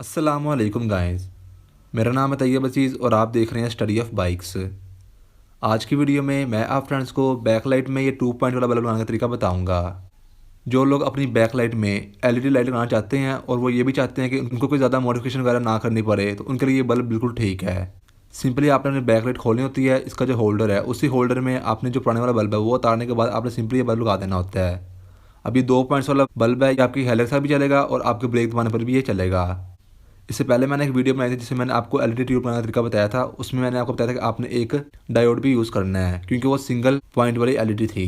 अस्सलामुअलैकुम गाइस। मेरा नाम है तैयब अज़ीज़ और आप देख रहे हैं स्टडी ऑफ बाइक्स। आज की वीडियो में मैं आप फ्रेंड्स को बैकलाइट में ये 2 पॉइंट वाला बल्ब लगाने का तरीका बताऊंगा। जो लोग अपनी बैकलाइट में एलईडी लाइट लगाना चाहते हैं और वो ये भी चाहते हैं कि उनको कोई ज़्यादा मॉडिफिकेशन वगैरह ना करनी पड़े, तो उनके लिए ये बल्ब बिल्कुल ठीक है। सिंपली आपने अपनी बैकलाइट खोलनी होती है। इसका जो होल्डर है, उसी होल्डर में आपने जो पुराने वाला बल्ब है वो उतारने के बाद आपने सिंपली ये बल्ब लगा देना होता है। अब ये 2 पॉइंट्स वाला बल्ब है, ये आपकी हेलर से भी चलेगा और आपके ब्रेक दबाने पर भी ये चलेगा। इससे पहले मैंने एक वीडियो बनाई थी जिसमें मैंने आपको एलईडी ट्यूब बनाने का तरीका बताया था। उसमें मैंने आपको बताया था कि आपने एक डायोड भी यूज़ करना है, क्योंकि वो सिंगल पॉइंट वाली एलईडी थी।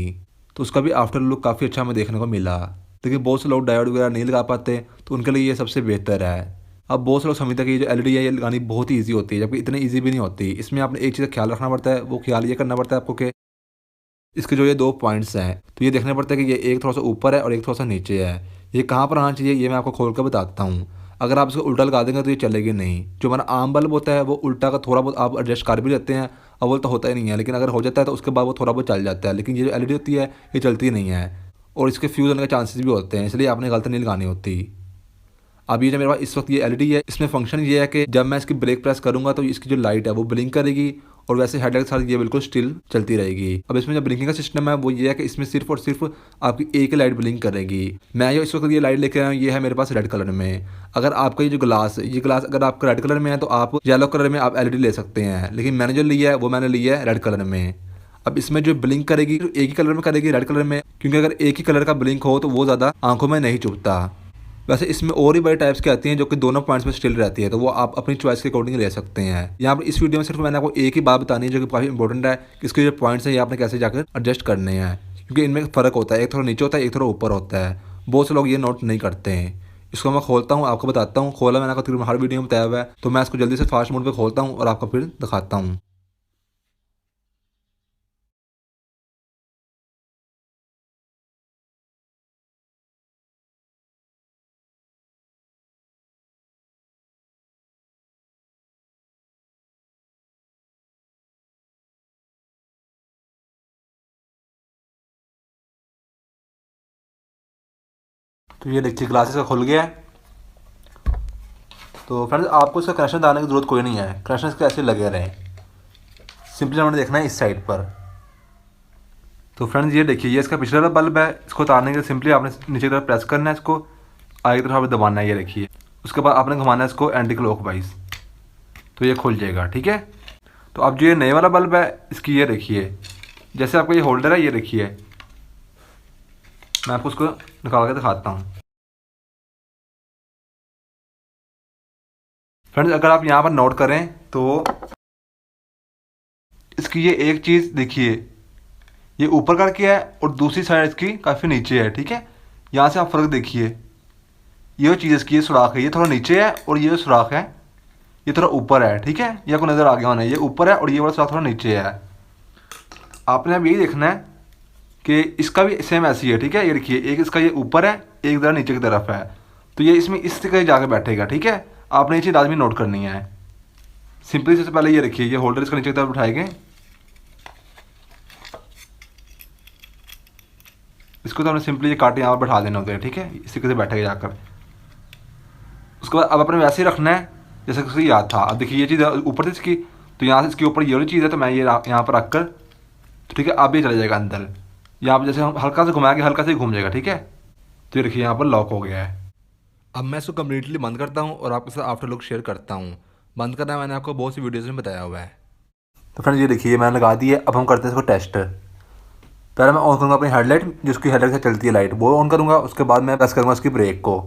तो उसका भी आफ्टर लुक काफ़ी अच्छा हमें देखने को मिला। लेकिन बहुत से लोग डायोड वगैरह नहीं लगा पाते, तो उनके लिए ये सबसे बेहतर है। अब बहुत से लोग समझते हैं कि ये जो एलईडी है ये लगानी बहुत ही ईजी होती है, जबकि इतनी ईजी भी नहीं होती। इसमें आपने एक चीज़ का ख्याल रखना पड़ता है, वो ख्याल ये करना पड़ता है आपको कि इसके जो ये 2 पॉइंट्स हैं, तो ये देखना पड़ता है कि ये एक थोड़ा सा ऊपर है और एक थोड़ा सा नीचे है। ये कहाँ पर आना चाहिए ये मैं आपको खोल कर बताता हूँ। अगर आप इसको उल्टा लगा देंगे तो ये चलेगी नहीं। जो हमारा आम बल्ब होता है वो उल्टा का थोड़ा बहुत आप एडजस्ट कर भी लेते हैं, अव्वल तो होता ही नहीं है, लेकिन अगर हो जाता है तो उसके बाद वो थोड़ा बहुत चल जाता है। लेकिन ये जो एलईडी होती है ये चलती नहीं है और इसके फ्यूज़ होने के चांसेस भी होते हैं, इसलिए आपने गलत नहीं लगानी होती। अब ये जो मेरे पास इस वक्त ये एलईडी है, इसमें फंक्शन ये है कि जब मैं इसकी ब्रेक प्रेस करूँगा तो इसकी जो लाइट है वो ब्लिंक करेगी और वैसे हेडलाइट के साथ ये बिल्कुल स्टिल चलती रहेगी। अब इसमें जो ब्लिंकिंग का सिस्टम है वो ये है कि इसमें सिर्फ और सिर्फ आपकी एक ही लाइट ब्लिंक करेगी। मैं जो इस वक्त ये लाइट लेकर आया हूँ ये है मेरे पास रेड कलर में। अगर आपका ये जो ग्लास है, ये ग्लास अगर आपका रेड कलर में है तो आप येलो कलर में आप एलईडी ले सकते हैं, लेकिन मैंने जो लिया है वो मैंने लिया है रेड कलर में। अब इसमें जो ब्लिंक करेगी एक ही कलर में करेगी, रेड कलर में, क्योंकि अगर एक ही कलर का ब्लिंक हो तो वो ज़्यादा आंखों में नहीं चुभता। वैसे इसमें और ही बड़े टाइप्स की आती हैं जो कि दोनों पॉइंट्स में स्टिल रहती है, तो वो आप अपनी चॉइस के अकॉर्डिंग ले सकते हैं। यहाँ पर इस वीडियो में सिर्फ मैंने आपको एक ही बात बतानी है जो कि काफ़ी इंपॉर्टेंट है कि इसके जो पॉइंट्स हैं ये आपने कैसे जाकर एडजस्ट करने हैं, क्योंकि इनमें फ़र्क होता है, एक थोड़ा नीचे होता है एक थोड़ा ऊपर होता है। बहुत से लोग ये नोट नहीं करते हैं। इसको मैं खोलता हूँ, आपको बताता हूँ। खोला मैंने आपको तकरीबन हर वीडियो में बताया हुआ है, तो मैं इसको जल्दी से फास्ट मोड पर खोलता हूँ और आपको फिर दिखाता हूँ। तो ये देखिए ग्लासेस का खुल गया है। तो फ्रेंड्स आपको इसका कनेक्शन डालने की ज़रूरत कोई नहीं है, कनेक्शन इसके ऐसे लगे रहे। सिंपली हमने देखना है इस साइड पर। तो फ्रेंड्स ये देखिए ये इसका पिछला वाला बल्ब है। इसको उतारने के लिए सिंपली आपने नीचे की तरफ प्रेस करना है, इसको आगे की तरफ आपने दबाना है, ये देखिए। उसके बाद आपने घुमाना है इसको एंटी क्लॉक वाइज, तो ये खुल जाएगा, ठीक है। तो अब जो ये नए वाला बल्ब है इसकी ये देखिए, जैसे आपका ये होल्डर है ये देखिए, मैं आपको उसको निकाल के दिखाता हूँ। फ्रेंड्स अगर आप यहाँ पर नोट करें तो इसकी ये एक चीज़ देखिए, ये ऊपर करके है और दूसरी साइड इसकी काफ़ी नीचे है, ठीक है। यहाँ से आप फ़र्क देखिए, ये जो चीज़ इसकी ये सुराख है ये थोड़ा नीचे है और ये जो सुराख है ये थोड़ा ऊपर है, ठीक है। ये आपको नज़र आ गया होना है, ये ऊपर है और ये वाला सुराख थोड़ा नीचे है। आपने अब यही देखना है कि इसका भी सेम ऐसी है, ठीक है। ये देखिए एक इसका ये ऊपर है, एक ज़रा नीचे की तरफ है, तो ये इसमें इस तरह जाकर बैठेगा, ठीक है। आपने ये चीज़ लाजमी नोट करनी है। सिंपली सबसे पहले ये रखिए, ये होल्डर इसका नीचे की तरफ उठाएंगे, इसको तो हमने सिंपली ये काटे यहाँ पर बैठा देना होता है, ठीक है। इसी तरह से बैठेगा जाकर। उसके बाद अब अपने वैसे ही रखना है जैसे कि उसको याद था। अब देखिए ये चीज़ ऊपर से इसकी, तो यहाँ से इसके ऊपर ये वाली चीज़ है, तो मैं ये यहाँ पर रख कर, ठीक है, अब ये चला जाएगा अंदर। यहाँ पर जैसे हम हल्का से घुमाएंगे हल्का से ही घूम जाएगा, ठीक है। तो ये देखिए यहाँ पर लॉक हो गया है। अब मैं इसको कम्प्लीटली बंद करता हूँ और आपके साथ आफ्टर लुक शेयर करता हूँ। बंद करना मैंने आपको बहुत सी वीडियोज़ में बताया हुआ है। तो फ्रेंड्स ये देखिए मैंने लगा दी है। अब हम करते हैं इसको टेस्ट। पहले मैं ऑन करूँगा अपनी हेडलाइट, जिसकी हेडलाइट से चलती है लाइट, वो ऑन करूँगा। उसके बाद मैं प्रेस करूँगा उसकी ब्रेक को।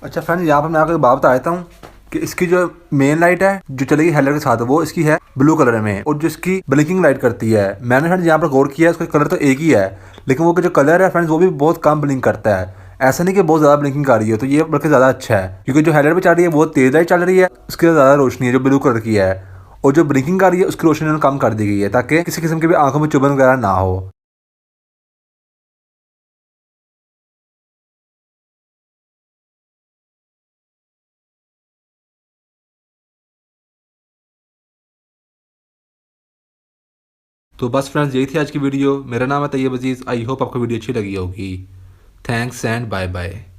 अच्छा फ्रेंड्स यहाँ पर मैं आपको एक बात बता देता हूँ कि इसकी जो मेन लाइट है जो चलेगी हेडलाइट के साथ, वो इसकी है ब्लू कलर में, और जो इसकी ब्लिंकिंग लाइट करती है, मैंने फ्रेंड्स यहाँ पर गौर किया है, उसका कलर तो एक ही है, लेकिन वो जो कलर है फ्रेंड्स वो भी बहुत कम ब्लिंक करता है। ऐसा नहीं कि बहुत ज़्यादा ब्लिंकिंग कर रही है, तो ये बल्कि ज़्यादा अच्छा है, क्योंकि जो हेडलाइट पर चल रही है बहुत तेज़ लाइट चल रही है, उसकी ज़्यादा रोशनी है जो ब्लू कलर की है, और जो ब्लिंकिंग कर रही है उसकी रोशनी कम कर दी गई है ताकि किसी किस्म की भी आंखों में चुभन वगैरह ना हो। तो बस फ्रेंड्स, यही थी आज की वीडियो। मेरा नाम है तैयब अजीज़। आई होप आपको वीडियो अच्छी लगी होगी। Thanks and bye bye.